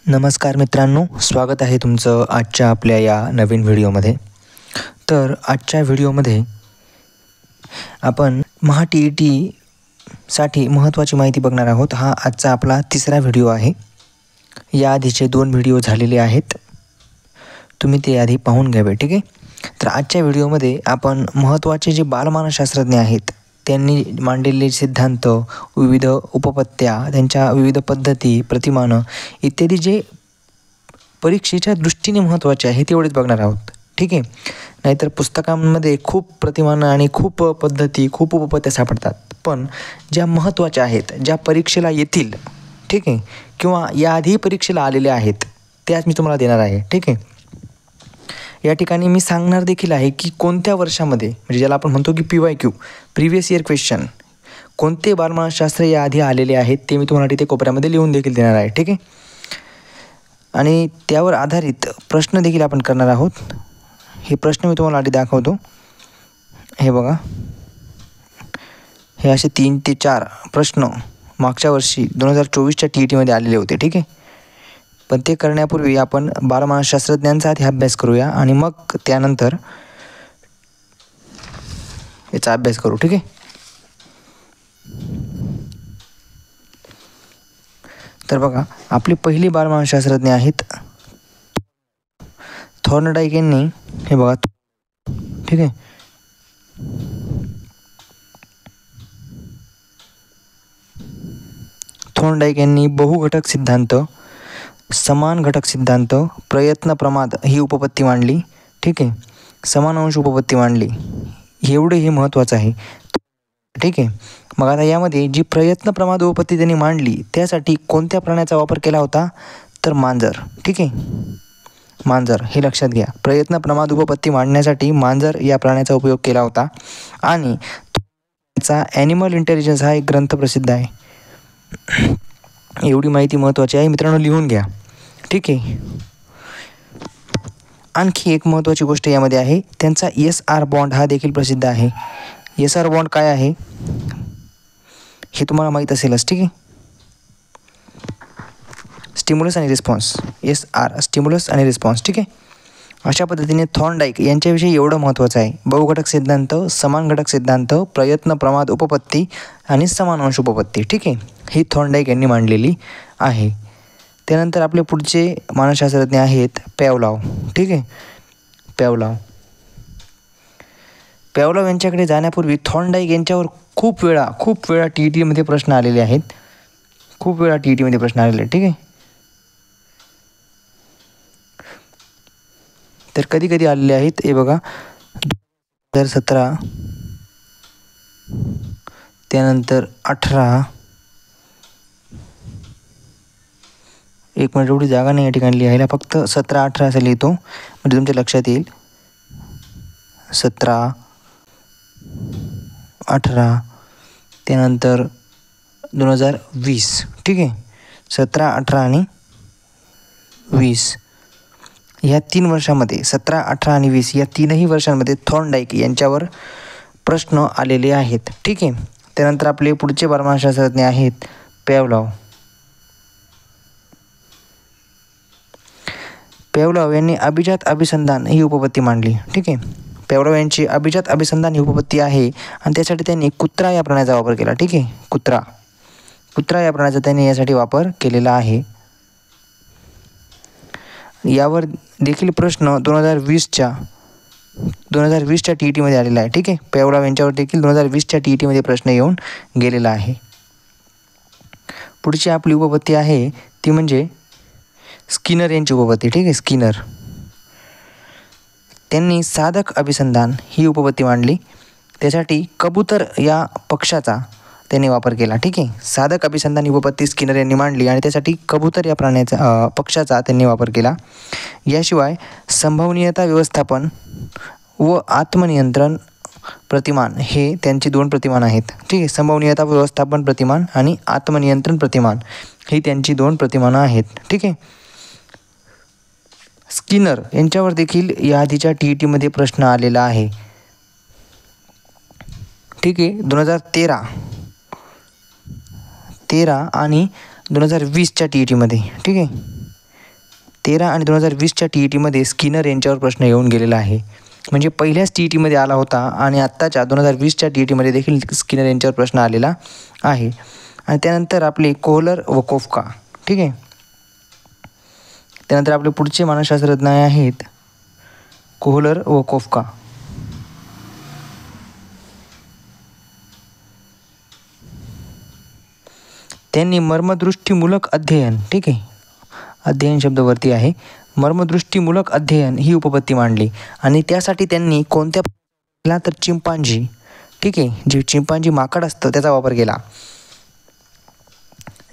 नमस्कार मित्रांनो, स्वागत आहे तुमचं आजच्या आपल्या या नवीन व्हिडिओमध्ये. तर आजच्या व्हिडिओमध्ये आपण टी-ई-टीसाठी महत्त्वाची माहिती बघणार आहोत. हा आजचा आपला तिसरा व्हिडिओ आहे. या आधीचे 2 व्हिडिओ झालेले आहेत, तुम्ही ते आधी पाहून घ्यावे. ठीक आहे. तर आजच्या व्हिडिओमध्ये आपण महत्त्वाचे जे बालमानसशास्त्रज्ञ आहेत त्यांनी मांडलेले सिद्धांत, विविध उपपत्त्या, त्यांच्या विविध पद्धती, प्रतिमानं इत्यादी जे परीक्षेच्या दृष्टीने महत्त्वाचे आहे तेवढेच बघणार आहोत. ठीक आहे. नाहीतर पुस्तकांमध्ये खूप प्रतिमानं आणि खूप पद्धती, खूप उपपत्त्या सापडतात, पण ज्या महत्त्वाच्या आहेत, ज्या परीक्षेला येतील, ठीक आहे, किंवा याआधी परीक्षेला आलेल्या आहेत, त्याच मी तुम्हाला देणार आहे. ठीक आहे. या ठिकाणी मी सांगणार देखील आहे की कोणत्या वर्षामध्ये, म्हणजे ज्याला आपण म्हणतो की PYQ, प्रिव्हियस इयर क्वेश्चन, कोणते बालमानसशास्त्र याआधी आलेले आहेत ते मी तुम्हाला तिथे कोपऱ्यामध्ये लिहून देखील देणार आहे. ठीक आहे. आणि त्यावर आधारित प्रश्न देखील आपण करणार आहोत. हे प्रश्न मी तुम्हाला आधी दाखवतो. हे बघा, हे असे 3 ते 4 प्रश्न मागच्या वर्षी 2024च्या TETमध्ये आलेले होते. ठीक आहे. पण ते करण्यापूर्वी आपण बालमानसशास्त्रज्ञांचा आधी अभ्यास करूया आणि मग त्यानंतर याचा अभ्यास करू. ठीक आहे. तर बघा, आपले पहिले बालमानसशास्त्रज्ञ आहेत थॉर्नडाईक यांनी. हे बघा, ठीक आहे, थॉर्नडाईक यांनी बहुघटक सिद्धांत, समान घटक सिद्धांत, प्रयत्न प्रमाद ही उपपत्ती मांडली. ठीक आहे. समान अंश उपपत्ती मांडली. एवढे हे महत्त्वाचं आहे. ठीक आहे. मग आता यामध्ये जी प्रयत्न प्रमाद उपपत्ती त्यांनी मांडली त्यासाठी कोणत्या प्राण्याचा वापर केला होता, तर मांजर. ठीक आहे. मांजर हे लक्षात घ्या. प्रयत्न प्रमाद उपपत्ती मांडण्यासाठी मांजर या प्राण्याचा उपयोग केला होता. आणि त्याचा ॲनिमल इंटेलिजन्स हा एक ग्रंथ प्रसिद्ध आहे. एवढी माहिती महत्त्वाची आहे मित्रांनो, लिहून घ्या. ठीक आहे. आणखी एक महत्त्वाची गोष्ट यामध्ये आहे, त्यांचा SR बॉन्ड हा देखील प्रसिद्ध आहे. SR बॉन्ड काय आहे हे तुम्हाला माहीत असेलच. ठीक आहे. स्टिम्युलस आणि रिस्पॉन्स, SR स्टिम्युलस आणि रिस्पॉन्स. ठीक आहे. अशा पद्धतीने थॉर्नडाईक यांच्याविषयी एवढं महत्त्वाचं आहे. बहुघटक सिद्धांत, समान घटक सिद्धांत, प्रयत्न प्रमाद उपपत्ती आणि समान अंश उपपत्ती. ठीक आहे. ही थॉर्नडाईक यांनी मांडलेली आहे. त्यानंतर आपले पुढचे मानसशास्त्रज्ञ आहेत पॅव्लॉव. ठीक आहे. पॅव्लॉव यांच्याकडे जाण्यापूर्वी थॉर्नडाईक यांच्यावर खूप वेळा TETमध्ये प्रश्न आलेले आहेत. खूप वेळा TETमध्ये प्रश्न आलेले आहेत. ठीक आहे. तर कधी कधी आलेले आहेत, हे बघा, 2017, त्यानंतर 18, एक मिनिट, एवढी जागा नाही या ठिकाणी लिहायला, फक्त 17-18 असं लिहितो म्हणजे तुमच्या लक्षात येईल. 17, 18, त्यानंतर 2020. ठीक आहे. 17, 18 आणि 20 ह्या 3 वर्षामध्ये, 17, 18 आणि 20 या 3ही वर्षांमध्ये थॉर्नडाईक यांच्यावर प्रश्न आलेले आहेत. ठीक आहे. त्यानंतर आपले पुढचे बालमानसशास्त्रज्ञ आहेत पॅव्लॉव. पॅव्लॉव यांनी अभिजात अभिसंधान ही उपपत्ती मांडली. ठीक आहे. पॅव्लॉव यांची अभिजात अभिसंधान ही उपपत्ती आहे आणि त्यासाठी त्यांनी कुत्रा या प्राण्याचा वापर केला. ठीक आहे. कुत्रा या प्राण्याचा त्यांनी यासाठी वापर केलेला आहे. यावर देखील प्रश्न 2020च्या TETमध्ये आलेला आहे. ठीक आहे. पॅव्लॉव यांच्यावर देखील 2020च्या TETमध्ये प्रश्न येऊन गेलेला आहे. पुढची आपली उपपत्ती आहे ती म्हणजे स्किनर यांची उपपत्ती. ठीक आहे. स्किनर त्यांनी साधक अभिसंधान ही उपपत्ती मांडली. त्यासाठी कबूतर या पक्षाचा त्यांनी वापर केला. ठीक आहे. साधक अभिसंधान ही उपपत्ती स्किनर यांनी मांडली आणि त्यासाठी कबूतर या प्राण्याचा पक्षाचा त्यांनी वापर केला. याशिवाय संभवनीयता व्यवस्थापन व आत्मनियंत्रण प्रतिमान हे त्यांची 2 प्रतिमान आहेत. ठीक आहे. संभवनीयता व्यवस्थापन प्रतिमान आणि आत्मनियंत्रण प्रतिमान ही त्यांची 2 प्रतिमानं आहेत. ठीक आहे. स्किनर यांच्यावर देखील याआधीच्या TETमध्ये प्रश्न आलेला आहे. ठीक आहे. 2013 आणि 2020च्या TETमध्ये. ठीक आहे. 2013 आणि 2020च्या TETमध्ये स्किनर यांच्यावर प्रश्न येऊन गेलेला आहे. म्हणजे पहिल्याच TETमध्ये आला होता आणि आत्ताच्या 2020च्या TETमध्ये देखील स्किनर यांच्यावर प्रश्न आलेला आहे. आणि त्यानंतर आपले कोहलर व कोफका. ठीक आहे. त्यानंतर आपले पुढचे मानसशास्त्रज्ञ आहेत कोहलर व कोफका. त्यांनी मर्मदृष्टीमूलक अध्ययन, ठीक आहे, अध्ययन शब्दवरती आहे, मर्मदृष्टीमूलक अध्ययन ही उपपत्ती मांडली. आणि त्यासाठी त्यांनी कोणत्या केला तर चिंपांजी, ठीक आहे, जे चिंपांजी माकड असतं त्याचा वापर केला.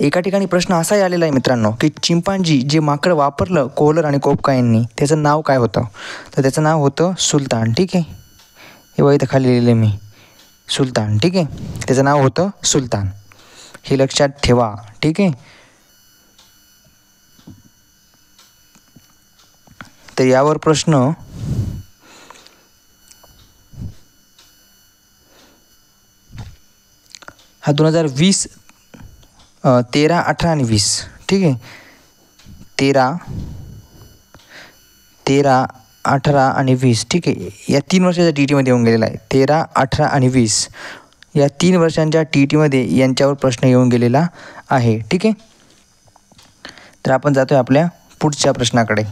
एका ठिकाणी प्रश्न असाही आलेला आहे मित्रांनो की चिंपांजी जे माकड वापरलं कोहलर आणि कोफका यांनी त्याचं नाव काय होतं, तर त्याचं नाव होतं सुलतान. ठीक आहे, हे बघा इथं खाली लिहिलेलं मी सुलतान. ठीक आहे, त्याचं नाव होतं सुलतान, हे लक्षात ठेवा. ठीक आहे, तर यावर प्रश्न हा 2020, 13, 18 आणि 20. ठीक आहे, 13, 18 आणि 20. ठीक आहे, या 3 वर्षाच्या TETमध्ये येऊन गेलेला आहे. 13, 18 आणि 20 या 3 वर्षांच्या TETमध्ये यांच्यावर प्रश्न येऊन गेलेला आहे. ठीक आहे, तर आपण जातोय आपल्या पुढच्या प्रश्नाकडे.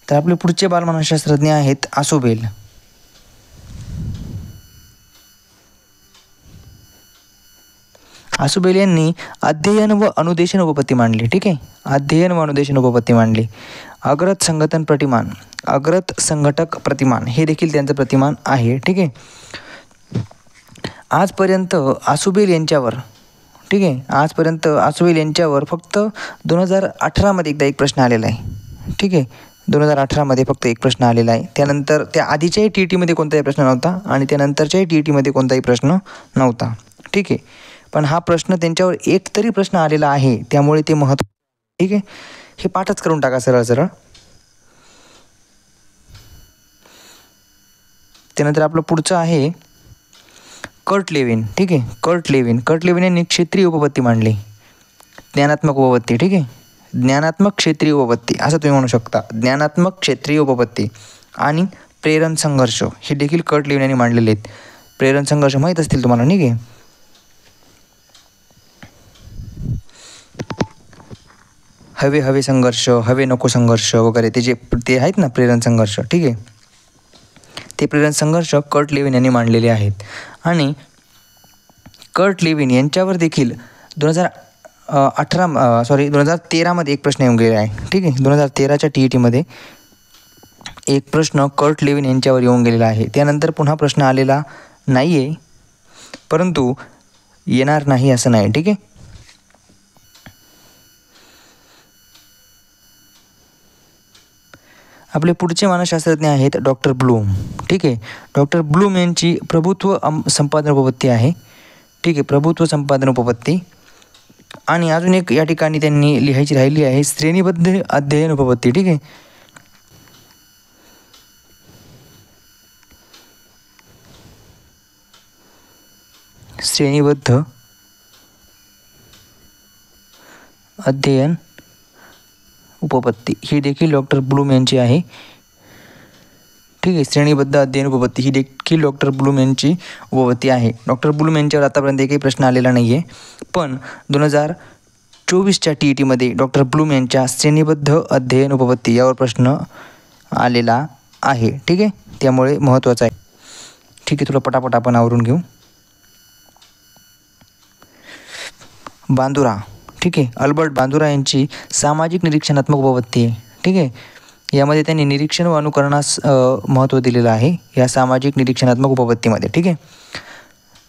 तर आपले पुढचे बालमानसशास्त्रज्ञ आहेत आसोबेल. आसोबेल यांनी अध्ययन व अनुदेशन उपपत्ती मांडली. ठीक आहे, अध्ययन व अनुदेशन उपपत्ती मांडली. अग्रत संघटन प्रतिमान, अग्रत संघटक प्रतिमान हे देखील त्यांचं प्रतिमान आहे. ठीक आहे, आजपर्यंत आसोबेल यांच्यावर, ठीक आहे, आजपर्यंत आसोबेल यांच्यावर फक्त 2018मध्ये एकदा एक प्रश्न आलेला आहे. ठीक आहे, 2018मध्ये फक्त एक प्रश्न आलेला आहे. त्यानंतर त्या आधीच्याही TETमध्ये कोणताही प्रश्न नव्हता आणि त्यानंतरच्याही TETमध्ये कोणताही प्रश्न नव्हता. ठीक आहे, पण हा प्रश्न त्यांच्यावर एक तरी प्रश्न आलेला आहे, त्यामुळे ते महत्त्व. ठीक आहे, हे पाठच करून टाका सरळ सरळ. त्यानंतर आपलं पुढचं आहे कर्ट लेविन. ठीक आहे, कर्ट लेविन यांनी क्षेत्रीय उपपत्ती मांडली, ज्ञानात्मक उपपत्ती. ठीक आहे, ज्ञानात्मक क्षेत्रीय उपपत्ती असं तुम्ही म्हणू शकता, ज्ञानात्मक क्षेत्रीय उपपत्ती. आणि प्रेरण संघर्ष हे देखील कर्ट लेविन यांनी मांडलेले आहेत. प्रेरण संघर्ष माहीत असतील तुम्हाला. ठीक आहे, हवे संघर्ष, हवे नको संघर्ष वगैरे ते आहेत ना प्रेरण संघर्ष. ठीक आहे, ते प्रेरण संघर्ष कर्ट लेविन यांनी मांडलेले आहेत. आणि कर्ट लेविन यांच्यावर देखील 2013मध्ये एक प्रश्न येऊन गेला आहे. ठीक आहे, 2013च्या TETमध्ये एक प्रश्न कर्ट लेविन यांच्यावर येऊन गेलेला आहे. त्यानंतर पुन्हा प्रश्न आलेला नाही आहे, परंतु येणार नाही असं नाही. ठीक आहे, आपले पुढचे मानसशास्त्रज्ञ आहेत डॉक्टर ब्लूम. ठीक आहे, डॉक्टर ब्लूम यांची प्रभुत्व संपादन उपपत्ती आहे. ठीक आहे, प्रभुत्व संपादन उपपत्ती. आणि अजून एक या ठिकाणी त्यांनी लिहायची राहिली आहे श्रेणीबद्ध अध्ययन उपपत्ती. ठीक आहे, श्रेणीबद्ध अध्ययन उपपत्ती ही देखील डॉक्टर ब्लूम यांची आहे. ठीक आहे, श्रेणीबद्ध अध्ययन उपपत्ती ही देखील डॉक्टर ब्लूम यांची उपपत्ती आहे. डॉक्टर ब्लूम यांच्यावर आतापर्यंत एकही प्रश्न आलेला नाही आहे, पण 2024च्या TETमध्ये डॉक्टर ब्लूम यांच्या श्रेणीबद्ध अध्ययन उपपत्ती यावर प्रश्न आलेला आहे. ठीक आहे, त्यामुळे महत्त्वाचं आहे. ठीक आहे, तुला पटापट आपण आवरून घेऊ. बांदुरा. ठीक आहे, अल्बर्ट बांदुरा यांची सामाजिक निरीक्षणात्मक उपपत्ती आहे. ठीक आहे, यामध्ये त्यांनी निरीक्षण व अनुकरणास महत्त्व दिलेलं आहे या सामाजिक निरीक्षणात्मक उपपत्तीमध्ये. ठीक आहे,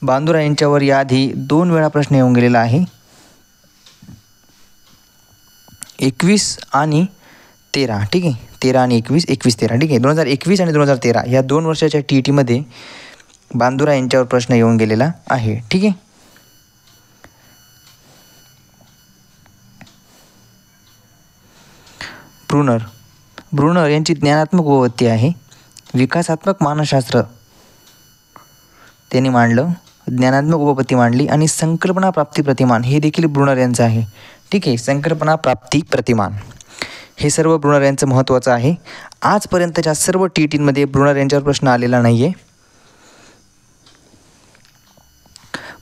बांदुरा यांच्यावर याआधी 2 वेळा प्रश्न येऊन गेलेला आहे, 21 आणि 13. ठीक आहे, 13 आणि 21, 21-13. ठीक आहे, 2021 आणि 2013 या 2 वर्षाच्या TETमध्ये बांदुरा यांच्यावर प्रश्न येऊन गेलेला आहे. ठीक आहे, ब्रुनर यांची ज्ञानात्मक उपपत्ती आहे. विकासात्मक मानसशास्त्र त्यांनी मांडलं, ज्ञानात्मक उपपत्ती मांडली आणि संकल्पना प्राप्ती प्रतिमान हे देखील ब्रुनर यांचं आहे. ठीक आहे, संकल्पना प्राप्ती प्रतिमान हे सर्व ब्रुनर यांचं महत्त्वाचं आहे. आजपर्यंतच्या सर्व TETमध्ये ब्रुनर यांच्यावर प्रश्न आलेला नाही आहे.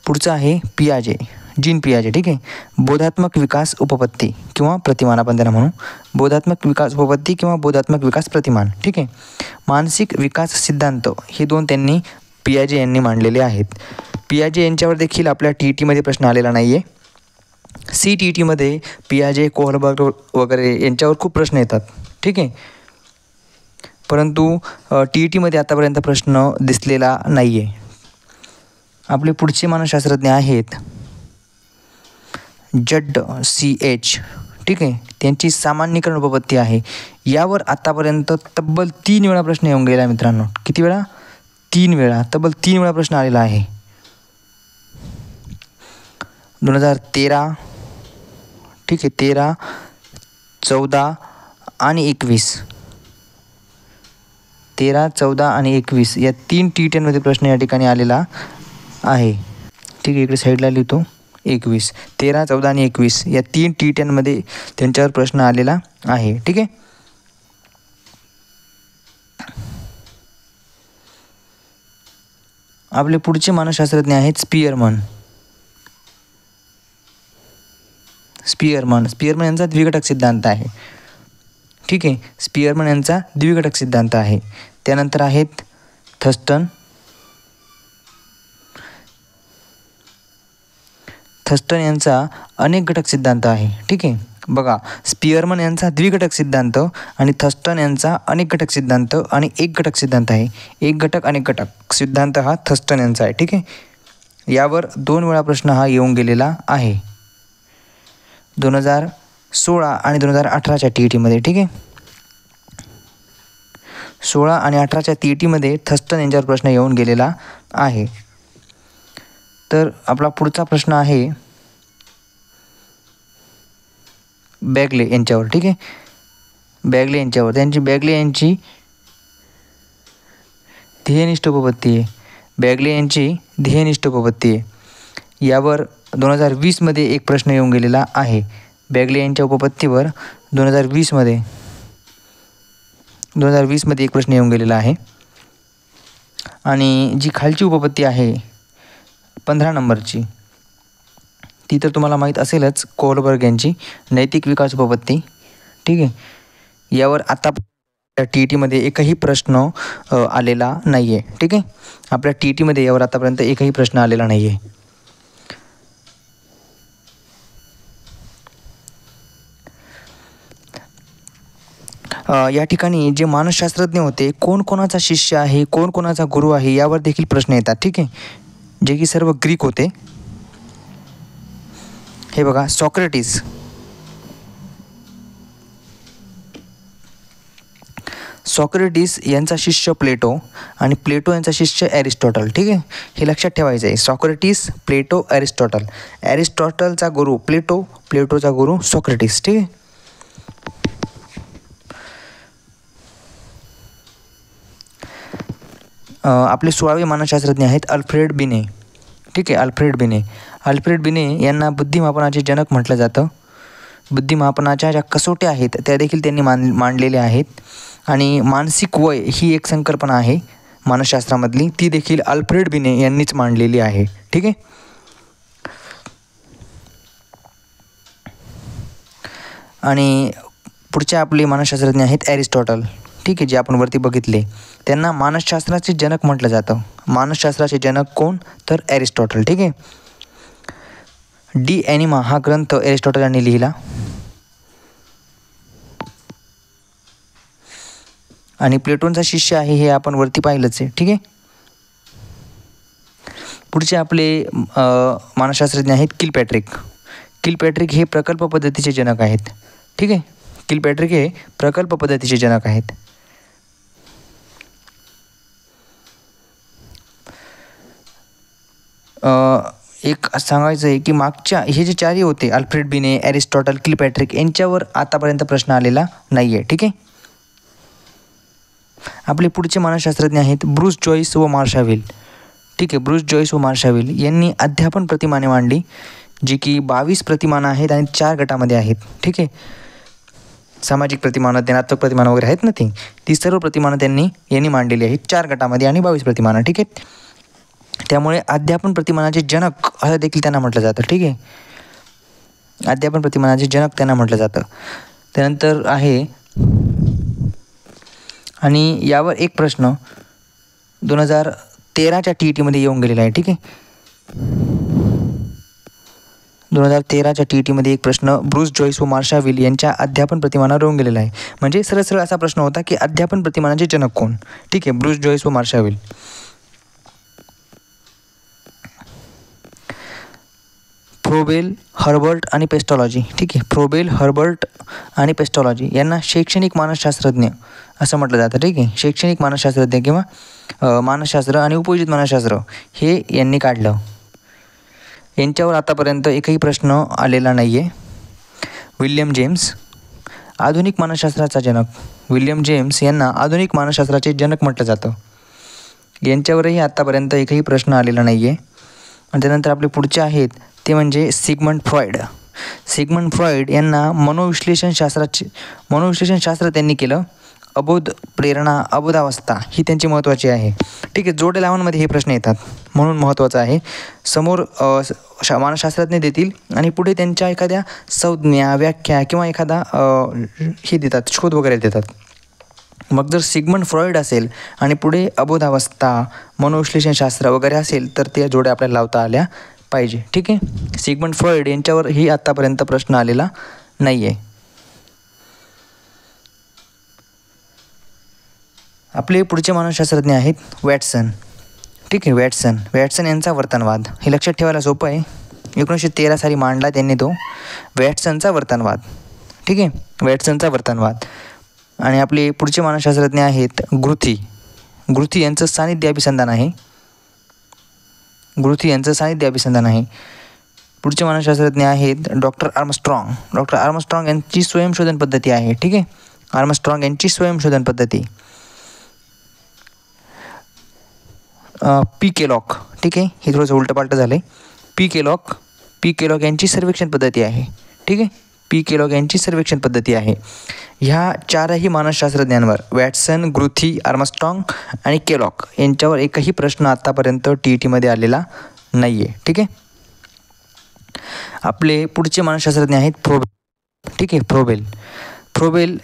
पुढचं आहे पियाजे, जीन पियाजे. ठीक आहे, बोधात्मक विकास उपपत्ती किंवा प्रतिमान आपण त्यांना म्हणू. बोधात्मक विकास उपपत्ती किंवा बोधात्मक विकास प्रतिमान. ठीक आहे, मानसिक विकास सिद्धांत हे दोन त्यांनी पियाजे यांनी मांडलेले आहेत. पियाजे यांच्यावर देखील आपल्या TETमध्ये प्रश्न आलेला नाही आहे. CTETमध्ये पियाजे, कोहलबर्ग वगैरे यांच्यावर खूप प्रश्न येतात. ठीक आहे, परंतु TETमध्ये आतापर्यंत प्रश्न दिसलेला नाही आहे. आपले पुढचे मानसशास्त्रज्ञ आहेत जड CH. ठीक आहे, त्यांची सामान्यीकरण उपपत्ती आहे. यावर आतापर्यंत तब्बल 3 वेळा प्रश्न येऊन गेला मित्रांनो. किती वेळा? 3 वेळा. तब्बल 3 वेळा प्रश्न आलेला आहे. 2013. ठीक आहे, 13, 14 आणि 21. 13, 14 आणि 21 या 3 TETमध्ये प्रश्न या ठिकाणी आलेला आहे. ठीक आहे, इकडे साईडला लिहितो. 21, 13, 14 आणि 21 या 3 TETमध्ये त्यांच्यावर प्रश्न आलेला आहे. ठीक आहे, आपले पुढचे मानसशास्त्रज्ञ आहेत स्पियरमन यांचा द्विघटक सिद्धांत आहे. ठीक आहे, स्पियरमन यांचा द्विघटक सिद्धांत आहे. त्यानंतर आहेत थर्स्टन यांचा अनेक घटक सिद्धांत आहे. ठीक आहे, बघा, स्पियरमन यांचा द्विघटक सिद्धांत आणि थर्स्टन यांचा अनेक घटक सिद्धांत आणि एक घटक सिद्धांत आहे. एक घटक अनेक घटक सिद्धांत हा थर्स्टन यांचा आहे. ठीक आहे, यावर 2 वेळा प्रश्न हा येऊन गेलेला आहे. 2016 आणि 2018च्या TETमध्ये. ठीक आहे, 16 आणि 18च्या TETमध्ये थर्स्टन यांच्यावर प्रश्न येऊन गेलेला आहे. तर आपला पुढचा प्रश्न आहे बॅगले यांच्यावर. ठीक आहे, बॅगले यांची ध्येयनिष्ठ उपपत्ती आहे. बॅगले यांची ध्येयनिष्ठ उपपत्ती आहे. यावर 2020मध्ये एक प्रश्न येऊन गेलेला आहे. बॅगले यांच्या उपपत्तीवर 2020मध्ये एक प्रश्न येऊन गेलेला आहे. आणि जी खालची उपपत्ती आहे 15 नंबरची, ती तर तुम्हाला माहीत असेलच, कोहलबर्ग यांची नैतिक विकास उपपत्ती. ठीक आहे, यावर आता TETमध्ये एकही प्रश्न आलेला नाही आहे. ठीक आहे, आपल्या TETमध्ये यावर आतापर्यंत एकही प्रश्न आलेला नाही आहे. या ठिकाणी जे मानसशास्त्रज्ञ होते, कोण कोणाचा शिष्य आहे, कोण कोणाचा गुरु आहे, यावर देखील प्रश्न येतात. ठीक आहे, जे की सर्व ग्रीक होते. हे बघा, सॉक्रेटिस यांचा शिष्य प्लेटो आणि प्लेटो यांचा शिष्य ॲरिस्टॉटल. ठीक आहे, हे लक्षात ठेवायचं आहे. सॉक्रेटिस, प्लेटो, ॲरिस्टॉटल. ॲरिस्टॉटलचा गुरु प्लेटो, प्लेटोचा गुरु सॉक्रेटिस. ठीक आहे, आपले 16वे मानसशास्त्रज्ञ आहेत अल्फ्रेड बिने. ठीक आहे, अल्फ्रेड बिने यांना बुद्धिमापनाचे जनक म्हटलं जातं. बुद्धिमापनाच्या ज्या कसोट्या आहेत त्या देखील त्यांनी मांडलेल्या आहेत. आणि मानसिक वय ही एक संकल्पना आहे मानसशास्त्रामधली, ती देखील अल्फ्रेड बिने यांनीच मांडलेली आहे. ठीक आहे, आणि पुढचे आपले मानसशास्त्रज्ञ आहेत ॲरिस्टॉटल. ठीक आहे, जे आपण वरती बघितले, त्यांना मानसशास्त्राचे जनक म्हटलं जातं. मानसशास्त्राचे जनक कोण? तर ॲरिस्टॉटल. ठीक आहे, डी ॲनिमा हा ग्रंथ ॲरिस्टॉटल यांनी लिहिला. आणि प्लेटोनचा शिष्य आहे हे आपण वरती पाहिलंच आहे. ठीक आहे, पुढचे आपले मानसशास्त्रज्ञ आहेत किलपॅट्रिक हे प्रकल्प पद्धतीचे जनक आहेत. ठीक आहे, किलपॅट्रिक हे प्रकल्प पद्धतीचे जनक आहेत. एक सांगायचं आहे की मागच्या हे जे 4 होते, अल्फ्रेड बिने, ॲरिस्टॉटल, किलपॅट्रिक, यांच्यावर आतापर्यंत प्रश्न आलेला नाही आहे. ठीक आहे, आपले पुढचे मानसशास्त्रज्ञ आहेत ब्रूस जॉईस व मार्शाव्हिल. ठीक आहे, ब्रूस जॉईस व मार्शाविल यांनी अध्यापन प्रतिमाने मांडली, जी की 22 प्रतिमानं आहेत आणि 4 गटामध्ये आहेत. ठीक आहे, सामाजिक प्रतिमानं, ज्ञानात्मक प्रतिमानं वगैरे आहेत ना, ती सर्व प्रतिमानं यांनी मांडलेली आहेत 4 गटामध्ये आणि 22 प्रतिमानं. ठीक आहे, त्यामुळे अध्यापन प्रतिमानाचे जनक असं देखील त्यांना म्हटलं जातं. ठीक आहे, अध्यापन प्रतिमानाचे जनक त्यांना म्हटलं जातं. त्यानंतर आहे, आणि यावर एक प्रश्न 2013च्या TETमध्ये येऊन गेलेला आहे. ठीक आहे, 2013च्या TETमध्ये एक प्रश्न ब्रूस जॉईस व मार्शाविल यांच्या अध्यापन प्रतिमानावर येऊन गेलेला आहे. म्हणजे सरळ असा प्रश्न होता की अध्यापन प्रतिमानाचे जनक कोण. ठीक आहे, ब्रूस जॉईस व मार्शाविल. फ्रोबेल, हर्बर्ट आणि पेस्टॉलॉजी. ठीक आहे, फ्रोबेल, हर्बर्ट आणि पेस्टॉलॉजी यांना शैक्षणिक मानसशास्त्रज्ञ असं म्हटलं जातं. ठीक आहे, शैक्षणिक मानसशास्त्रज्ञ किंवा मानसशास्त्र आणि उपयोजित मानसशास्त्र हे यांनी काढलं. यांच्यावर आतापर्यंत एकही प्रश्न आलेला नाही आहे. विल्यम जेम्स, आधुनिक मानसशास्त्राचा जनक. विल्यम जेम्स यांना आधुनिक मानसशास्त्राचे जनक म्हटलं जातं. यांच्यावरही आत्तापर्यंत एकही प्रश्न आलेला नाही आहे. आणि त्यानंतर आपले पुढचे आहेत ते म्हणजे सिगमंड फ्रॉइड. सिगमंड फ्रॉइड यांना मनोविश्लेषण शास्त्र त्यांनी केलं. अबोध, प्रेरणा, अबोधावस्था ही त्यांची महत्त्वाची आहे. ठीक आहे, जोड्या लावांमध्ये हे प्रश्न येतात म्हणून महत्त्वाचं आहे. समोर मानसशास्त्रज्ञ देतील आणि पुढे त्यांच्या एखाद्या संज्ञा, व्याख्या किंवा एखादा हे देतात, शोध वगैरे देतात. मग जर सिगमंड फ्रॉइड असेल आणि पुढे अबोधावस्था, मनोविश्लेषणशास्त्र वगैरे असेल तर त्या जोड्या आपल्याला लावता आल्या पाहिजे. ठीक आहे, सिगमंड फ्रॉइड यांच्यावरही आत्तापर्यंत प्रश्न आलेला नाही आहे. आपले पुढचे मानसशास्त्रज्ञ आहेत वॅटसन. ठीक आहे, वॅटसन यांचा वर्तनवाद. हे लक्षात ठेवायला सोपं आहे. 1913 साली मांडला त्यांनी तो वॅटसनचा वर्तनवाद. ठीक आहे, वॅटसनचा वर्तनवाद. आणि आपले पुढचे मानसशास्त्रज्ञ आहेत ग्रुथी यांचं सानिध्य अभिसंधान आहे. पुढचे मानसशास्त्रज्ञ आहेत डॉक्टर आर्मस्ट्रॉंग यांची स्वयंशोधन पद्धती आहे. ठीक आहे, आर्मस्ट्रॉंग यांची स्वयंशोधन पद्धती. P calloc. ठीक आहे, हे थोडंसं उलटंपालटं झालं आहे. पी केलॉक यांची सर्वेक्षण पद्धती आहे. ठीक आहे, पी केलॉक यांची सर्वेक्षण पद्धती आहे. ह्या 4ही मानसशास्त्रज्ञांवर वॅटसन, ग्रुथी, आर्मस्ट्रॉंग आणि केलॉक यांच्यावर एकही प्रश्न आत्तापर्यंत TETमध्ये आलेला नाही आहे. ठीक आहे, आपले पुढचे मानसशास्त्रज्ञ आहेत फ्रोबेल. ठीक आहे, फ्रोबेल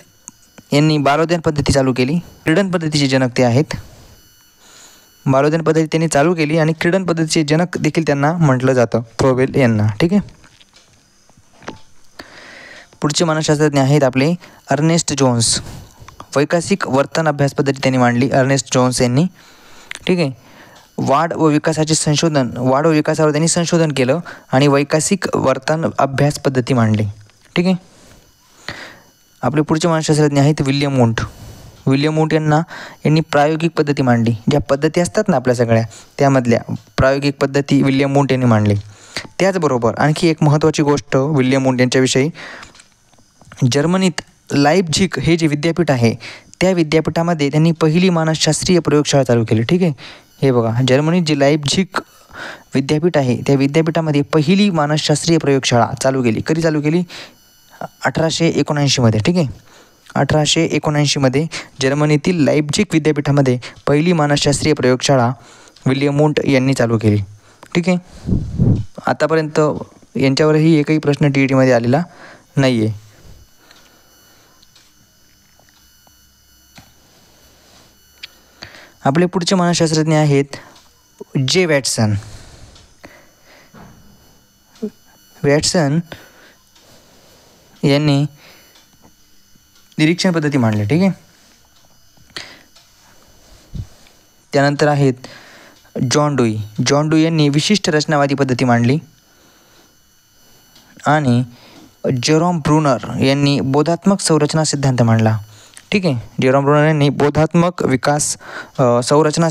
यांनी बालोद्यान पद्धती चालू केली. क्रीडन पद्धतीचे जनक ते आहेत. बालोद्यान पद्धती त्यांनी चालू केली आणि क्रीडन पद्धतीचे जनक देखील त्यांना म्हटलं जातं, फ्रोबेल यांना. ठीक आहे, पुढचे मानसशास्त्रज्ञ आहेत आपले अर्नेस्ट जोन्स. वैकसिक वर्तन अभ्यास पद्धती त्यांनी मांडली, अर्नेस्ट जोन्स यांनी. ठीक आहे, वाढ व विकासावर त्यांनी संशोधन केलं आणि वैकसिक वर्तन अभ्यास पद्धती मांडली. ठीक आहे, आपले पुढचे मानसशास्त्रज्ञ आहेत विल्यम वुंट यांनी प्रायोगिक पद्धती मांडली. ज्या पद्धती असतात ना आपल्या सगळ्या, त्यामधल्या प्रायोगिक पद्धती विल्यम वुंट यांनी मांडली. त्याचबरोबर आणखी एक महत्त्वाची गोष्ट विल्यम वुंट यांच्याविषयी, जर्मनीत लाइप्झिग हे जे विद्यापीठ आहे त्या विद्यापीठामध्ये त्यांनी पहिली मानसशास्त्रीय प्रयोगशाळा चालू केली. ठीक आहे, हे बघा, जर्मनीत जे लाइप्झिग विद्यापीठ आहे त्या विद्यापीठामध्ये पहिली मानसशास्त्रीय प्रयोगशाळा चालू केली. कधी चालू केली? 1879मध्ये. ठीक आहे, 1879मध्ये जर्मनीतील लाइप्झिग विद्यापीठामध्ये पहिली मानसशास्त्रीय प्रयोगशाळा विल्यम वुंट यांनी चालू केली. ठीक आहे, आतापर्यंत यांच्यावरही एकही प्रश्न TETमध्ये आलेला नाही आहे. आपले पुढचे मानसशास्त्रज्ञ आहेत जे वॅटसन. यांनी निरीक्षण पद्धती मांडली. ठीक आहे, त्यानंतर आहेत जॉन डुई यांनी विशिष्ट रचनावादी पद्धती मांडली. आणि जेरोम ब्रुनर यांनी बोधात्मक संरचना सिद्धांत मांडला. ठीक आहे, जेरोम ब्रुनर यांनी बोधात्मक संरचना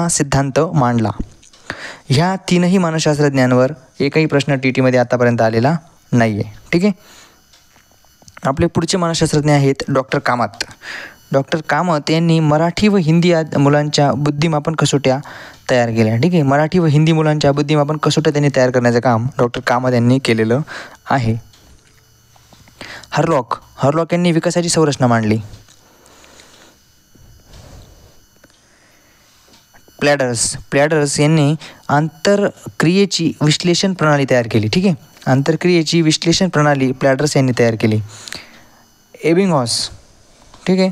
सिद्धांत मांडला. ह्या 3ही मानसशास्त्रज्ञांवर एकही प्रश्न TETमध्ये आतापर्यंत आलेला नाही आहे. ठीक आहे, आपले पुढचे मानसशास्त्रज्ञ आहेत डॉक्टर कामत. डॉक्टर कामत यांनी मराठी व हिंदी मुलांच्या बुद्धिमापन कसोट्या तयार केल्या. ठीक आहे, मराठी व हिंदी मुलांच्या बुद्धिमापन कसोट्या त्यांनी तयार करण्याचं काम डॉक्टर कामत यांनी केलेलं आहे. हरलॉक यांनी विकासाची संरचना मांडली. प्लॅडर्स यांनी आंतरक्रियेची विश्लेषण प्रणाली तयार केली. ठीक आहे, आंतरक्रियेची विश्लेषण प्रणाली प्लॅडर्स यांनी तयार केली. एबिंगहॉस, ठीक आहे,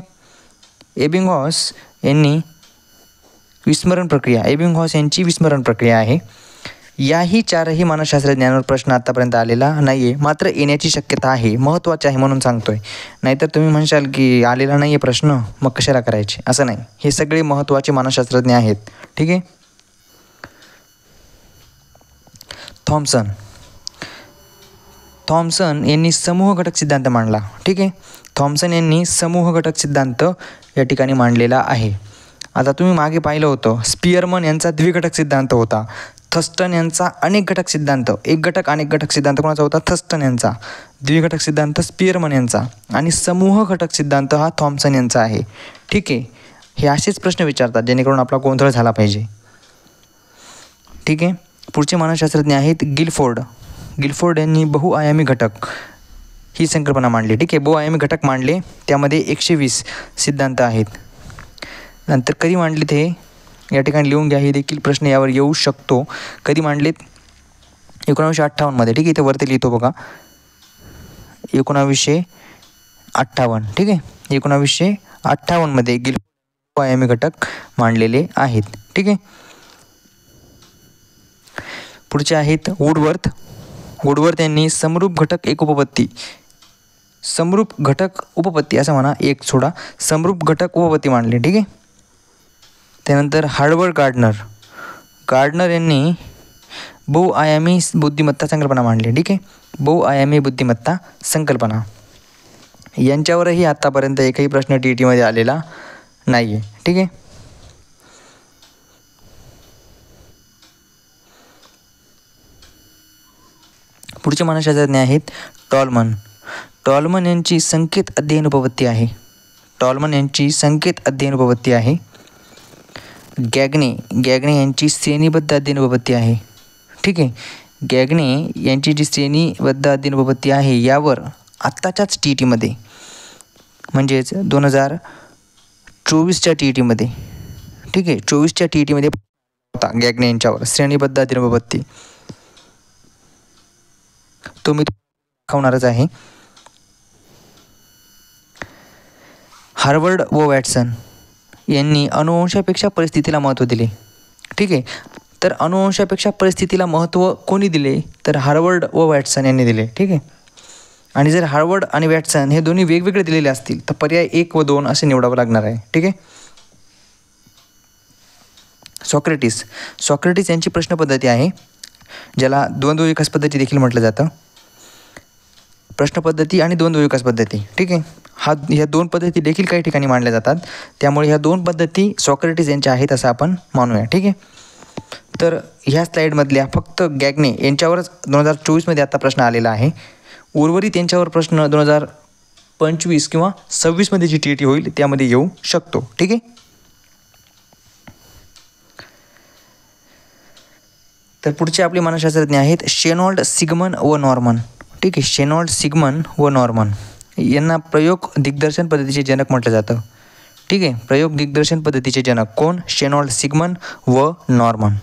एबिंगहॉस यांची विस्मरण प्रक्रिया आहे. याही चारही मानसशास्त्रज्ञांवर प्रश्न आतापर्यंत आलेला नाही आहे, मात्र येण्याची शक्यता आहे. महत्त्वाचे आहे म्हणून सांगतोय. नाहीतर तुम्ही म्हणशाल की आलेला नाही आहे प्रश्न, मग कशाला करायचे, असं नाही. हे सगळे महत्त्वाचे मानसशास्त्रज्ञ आहेत. ठीक आहे. थॉम्सन यांनी समूह घटक सिद्धांत मांडला. ठीक आहे, थॉम्सन यांनी समूह घटक सिद्धांत या ठिकाणी मांडलेला आहे. आता तुम्ही मागे पाहिलं होतं, स्पियरमन यांचा द्विघटक सिद्धांत होता. थर्स्टन यांचा अनेक घटक सिद्धांत, एक घटक अनेक घटक सिद्धांत कोणाचा होता? थर्स्टन यांचा. द्विघटक सिद्धांत स्पियरमन यांचा. आणि समूह घटक सिद्धांत हा थॉम्सन यांचा आहे. ठीक आहे, हे असेच प्रश्न विचारतात जेणेकरून आपला गोंधळ झाला पाहिजे. ठीक आहे, पुढचे मानसशास्त्रज्ञ आहेत गिलफोर्ड यांनी बहुआयामी घटक ही संकल्पना मांडली. ठीक आहे, बहुआयामी घटक मांडले, त्यामध्ये 120 सिद्धांत आहेत. नंतर कधी मांडले ते या ठिकाणी लिहून घ्या, हे देखील प्रश्न यावर येऊ शकतो. कधी मांडलेत? 1958 ठीक आहे, इथे वरती लिहितो बघा, 1958. ठीक आहे, 1958 बहुआयामी घटक मांडलेले आहेत. ठीक आहे. पुढचे आहेत वुडवर्थ यांनी समरूप घटक उपपत्ती असं म्हणा, एक सोडा, समरूप घटक उपपत्ती मांडली. ठीक आहे. त्यानंतर हार्वर्ड गार्डनर यांनी बहुआयामी बुद्धिमत्ता संकल्पना मांडली. ठीक आहे, बहुआयामी बुद्धिमत्ता संकल्पना. यांच्यावरही आत्तापर्यंत एकही प्रश्न TETमध्ये आलेला नाही आहे. ठीक आहे. पुढचे मानसशास्त्रज्ञ आहेत टॉलमन यांची संकेत अध्ययन उपपत्ती आहे. गॅग्ने यांची श्रेणीबद्ध अध्ययन उपपत्ती आहे. ठीक आहे, गॅग्ने यांची जी श्रेणीबद्ध अध्ययन उपपत्ती आहे, यावर आत्ताच्याच TETमध्ये म्हणजेच 2024च्या TETमध्ये, ठीक आहे, 24च्या TETमध्ये होता गॅग्ने यांच्यावर श्रेणीबद्ध अध्ययन उपपत्ती. तो मी दाखवणारच आहे. हार्वर्ड व वॅटसन यांनी अनुवंशापेक्षा परिस्थितीला महत्त्व दिले. ठीक आहे, तर अनुवंशापेक्षा परिस्थितीला महत्त्व कोणी दिले? तर हार्वर्ड व वॅटसन यांनी दिले. ठीक आहे. आणि जर हार्वर्ड आणि वॅटसन हे दोन्ही वेगवेगळे दिलेले असतील तर पर्याय 1 व 2 असे निवडावं लागणार आहे. ठीक आहे. सॉक्रेटिस यांची प्रश्न पद्धती आहे, ज्याला द्वंद्व विकास पद्धती देखील म्हटलं जातं. प्रश्न पद्धती आणि द्वंद्व विकास पद्धती. ठीक आहे, ह्या दोन पद्धती देखील काही ठिकाणी मांडल्या जातात. त्यामुळे ह्या दोन पद्धती सॉक्रेटिस यांच्या आहेत असं आपण मानूया. ठीक आहे. तर ह्या स्लाईडमधल्या फक्त गॅग्ने यांच्यावरच 2024मध्ये आता प्रश्न आलेला आहे. उर्वरित यांच्यावर प्रश्न 2025 किंवा 26मध्ये जी TET होईल त्यामध्ये येऊ शकतो. ठीक आहे. तर पुढचे आपले मानसशास्त्रज्ञ आहेत शेनॉल्ड सिगमन व नॉर्मन. ठीक आहे, शेनॉल्ड सिगमन व नॉर्मन यांना प्रयोग दिग्दर्शन पद्धतीचे जनक म्हटलं जातं. ठीक आहे, प्रयोग दिग्दर्शन पद्धतीचे जनक कोण? शेनॉल्ड सिगमन व नॉर्मन.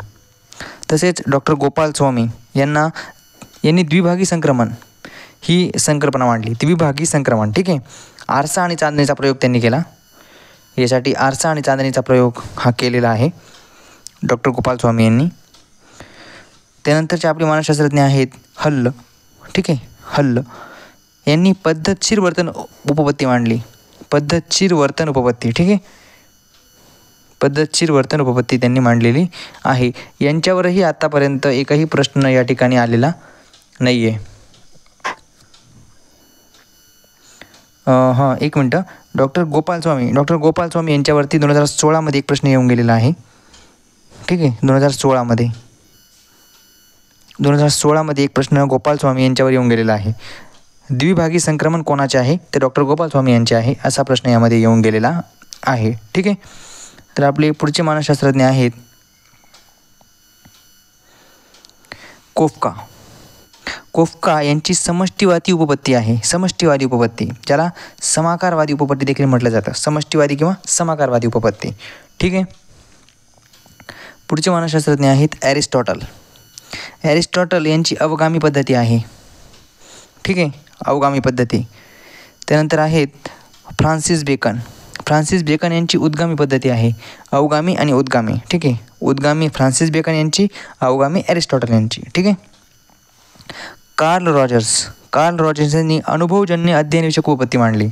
तसेच डॉक्टर गोपाल स्वामी यांनी द्विभागी संक्रमण ही संकल्पना मांडली. द्विभागी संक्रमण. ठीक आहे, आरसा आणि चांदणीचा प्रयोग त्यांनी केला. यासाठी आरसा आणि चांदणीचा प्रयोग हा केलेला आहे डॉक्टर गोपाल स्वामी यांनी. त्यानंतरचे आपले मानसशास्त्रज्ञ आहेत हल्ल. ठीक आहे, हल्ल यांनी पद्धतशीर वर्तन उपपत्ती मांडली. पद्धतशीर वर्तन उपपत्ती. ठीक आहे, पद्धतशीर वर्तन उपपत्ती त्यांनी मांडलेली आहे. यांच्यावरही आत्तापर्यंत एकही प्रश्न या ठिकाणी आलेला नाही आहे. एक मिनटं. डॉक्टर गोपाल स्वामी यांच्यावरती 2016मध्ये एक प्रश्न येऊन गेलेला आहे. ठीक आहे, 2016मध्ये एक प्रश्न गोपाल स्वामी यांच्यावर येऊन गेलेला आहे. द्विभागी संक्रमण कोणाचे आहे? ते डॉक्टर गोपाल स्वामी यांचे आहे, असा प्रश्न यामध्ये येऊन गेलेला आहे. ठीक आहे. तर आपले पुढचे मानसशास्त्रज्ञ आहेत कोफ्का. कोफ्का यांची समष्टीवादी उपपत्ती आहे. समष्टीवादी उपपत्ती, ज्याला समाकारवादी उपपत्ती देखील म्हटलं जातं. समष्टीवादी किंवा समाकारवादी उपपत्ती. ठीक आहे. पुढचे मानसशास्त्रज्ञ आहेत ॲरिस्टॉटल. ॲरिस्टॉटल यांची अवगामी पद्धती आहे. ठीक आहे, अवगामी पद्धती. त्यानंतर आहेत फ्रान्सिस बेकन. फ्रान्सिस बेकन यांची उद्गामी पद्धती आहे. अवगामी आणि उद्गामी. ठीक आहे, उद्गामी फ्रान्सिस बेकन यांची, अवगामी ॲरिस्टॉटल यांची. ठीक आहे. Carl Rogers. कार्ल रॉजर्स यांनी अनुभवजन्य अध्ययनविषयक उपपत्ती मांडली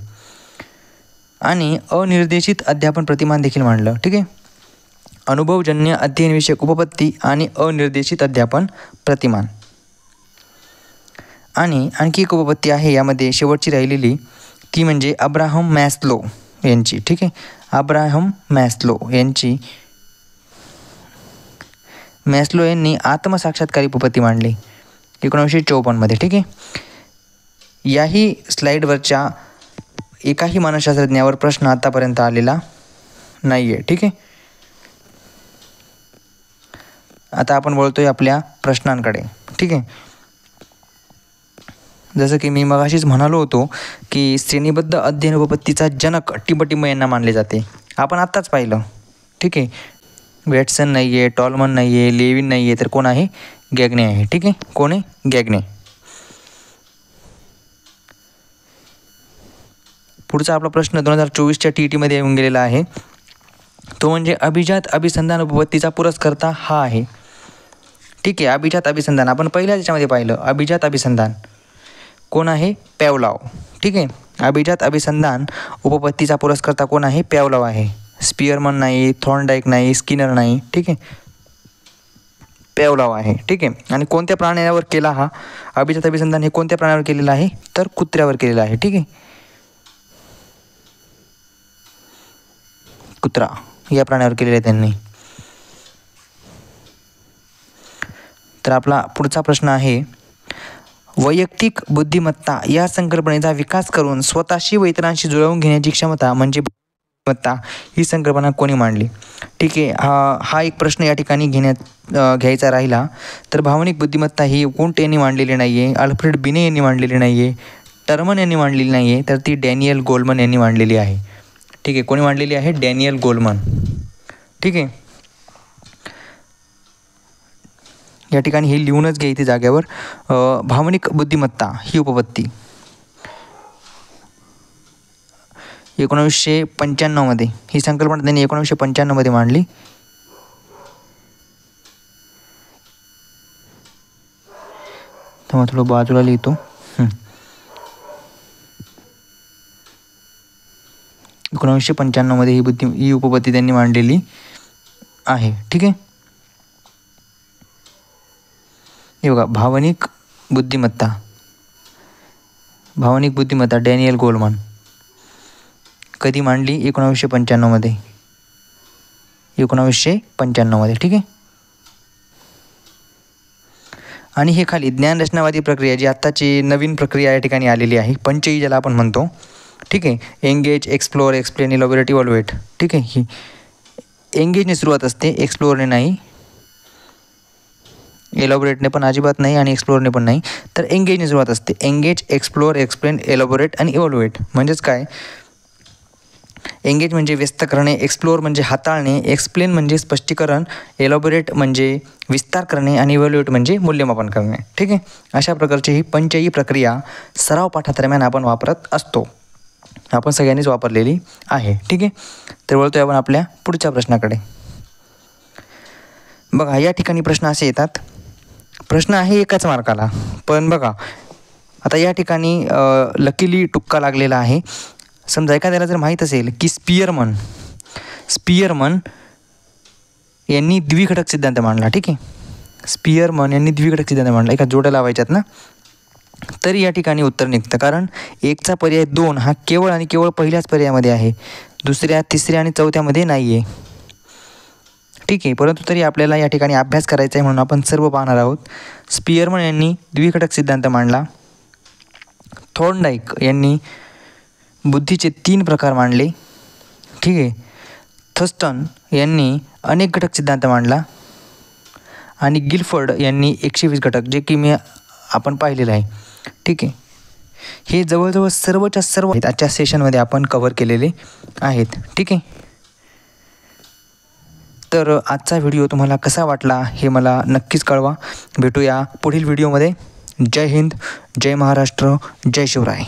आणि अनिर्देशित अध्यापन प्रतिमान देखील मांडलं. ठीक आहे, अनुभवजन्य अध्ययनविषयक उपपत्ती आणि अनिर्देशित अध्यापन प्रतिमान. आणि आणखी एक उपपत्ती आहे यामध्ये शेवटची राहिलेली, ती म्हणजे अब्राहम मॅस्लो यांची. ठीक आहे, अब्राहम मॅस्लो यांची. मॅस्लो यांनी आत्मसाक्षात्कारी उपपत्ती मांडली 1954 मध्ये. ठीक आहे. याही स्लाईडवरच्या एकाही मानसशास्त्रज्ञावर प्रश्न आतापर्यंत आलेला नाही आहे. ठीक आहे. आता आपण बोलतोय आपल्या प्रश्नांकडे. ठीक आहे. जसं की मी मगाशीच म्हणालो होतो की श्रेणीबद्ध अध्ययन उपपत्तीचा जनक टिंबटिंब यांना मानले जाते. आपण आत्ताच पाहिलं. ठीक आहे, वॅटसन नाही आहे, टॉलमन नाही आहे, लेविन नाही आहे, तर कोण आहे? गॅग्ने आहे. ठीक आहे, कोण आहे? गॅग्ने. पुढचा आपला प्रश्न 2024च्या TETमध्ये येऊन गेलेला आहे. तो म्हणजे अभिजात अभिसंधान उपपत्तीचा पुरस्कर्ता हा आहे. ठीक आहे, अभिजात अभिसंधान आपण पहिल्याच याच्यामध्ये पाहिलं. अभिजात अभिसंधान कोण आहे? पॅवलॉव. ठीक आहे, अभिजात अभिसंधान उपपत्तीचा पुरस्कर्ता कोण आहे? पॅवलॉव आहे. स्पियरमन नाही, थॉर्नडाईक नाही, स्किनर नाही. ठीक आहे, पॅवलॉव आहे. ठीक आहे. आणि कोणत्या प्राण्यावर केला हा अभिजात अभिसंधान? हे कोणत्या प्राण्यावर केलेलं आहे? तर कुत्र्यावर केलेलं आहे. ठीक आहे, कुत्रा या प्राण्यावर केलेलं आहे त्यांनी. तर आपला पुढचा प्रश्न आहे, वैयक्तिक बुद्धिमत्ता या संकल्पनेचा विकास करून स्वतःशी व इतरांशी जुळवून घेण्याची क्षमता म्हणजे बुद्धिमत्ता ही संकल्पना कोणी मांडली? ठीक आहे, हा एक प्रश्न या ठिकाणी घ्यायचा राहिला. तर भावनिक बुद्धिमत्ता ही वुंट यांनी मांडलेली नाही आहे, अल्फ्रेड बिने यांनी मांडलेली नाही आहे, टर्मन यांनी मांडलेली नाही आहे, तर ती डॅनियल गोलमन यांनी मांडलेली आहे. ठीक आहे, कोणी मांडलेली आहे? Daniel Goleman. ठीक आहे, या ठिकाणी हे लिहूनच घ्या इथे जाग्यावर. भावनिक बुद्धिमत्ता ही उपपत्ती 1995 मध्ये, ही संकल्पना त्यांनी 1995 मध्ये मांडली. तेव्हा थोडं बाजूला लिहितो. 1995 मध्ये ही उपपत्ती त्यांनी मांडलेली आहे. ठीक आहे, हे बघा, भावनिक बुद्धिमत्ता डॅनियल गोलमन कधी मांडली? 1995 मध्ये. 1995 मध्ये. ठीक आहे. आणि हे खाली ज्ञानरचनावादी प्रक्रिया, जी आत्ताची नवीन प्रक्रिया या ठिकाणी आलेली आहे, पंचई ज्याला आपण म्हणतो. ठीक आहे, एंगेज, एक्सप्लोर, एक्सप्लेन, इलॉबोरेट, इव्हॉल्युएट. ठीक आहे, ही एंगेजने सुरुवात असते, एक्सप्लोरने नाही, एलॉबोरेटने पण अजिबात नाही आणि एक्सप्लोरने पण नाही. तर एंगेजने सुरुवात असते. एंगेज, एक्सप्लोर, एक्सप्लेन, एलॉबोरेट आणि इव्हॉल्युएट. म्हणजेच काय? एंगेज म्हणजे व्यस्त करणे, एक्सप्लोर म्हणजे हाताळणे, एक्सप्लेन म्हणजे स्पष्टीकरण, एलॉबोरेट म्हणजे विस्तार करणे आणि इव्हॅल्युएट म्हणजे मूल्यमापन करणे. ठीक आहे, अशा प्रकारची ही पंचई प्रक्रिया सराव पाठादरम्यान आपण वापरत असतो. आपण सगळ्यांनीच वापरलेली आहे. ठीक आहे, तर वळतोय आपण आपल्या पुढच्या प्रश्नाकडे. बघा, या ठिकाणी प्रश्न असे येतात. प्रश्न आहे एकाच मार्काला, पण बघा आता या ठिकाणी लकीली टुक्का लागलेला आहे. समजा एखाद्याला जर माहीत असेल की स्पियरमन यांनी द्विघटक सिद्धांत मांडला. ठीक आहे, स्पियरमन यांनी द्विघटक सिद्धांत मांडला. एका जोड्या लावायच्यात ना, तरी या ठिकाणी उत्तर निघतं. कारण एकचा पर्याय 2 हा केवळ आणि केवळ पहिल्याच पर्यायामध्ये आहे, दुसऱ्या, तिसऱ्या आणि चौथ्यामध्ये नाही आहे. ठीक आहे, परंतु तरी आपल्याला या ठिकाणी अभ्यास करायचा आहे म्हणून आपण सर्व पाहणार आहोत. स्पियरमन यांनी द्विघटक सिद्धांत मांडला. थॉर्नडाईक यांनी बुद्धीचे 3 प्रकार मांडले, ठीक आहे. थर्स्टन यांनी अनेक घटक सिद्धांत मांडला आणि गिलफर्ड यांनी 120 घटक, जे की आपण पाहिलेलं आहे, ठीक आहे. हे जवळजवळ सर्वच्या सर्व आजच्या सेशनमध्ये आपण कव्हर केलेले आहेत, ठीक आहे. तर आजचा व्हिडिओ तुम्हाला कसा वाटला हे मला नक्कीच कळवा. भेटूया पुढील व्हिडिओमध्ये. जय हिंद, जय महाराष्ट्र, जय शिवराय.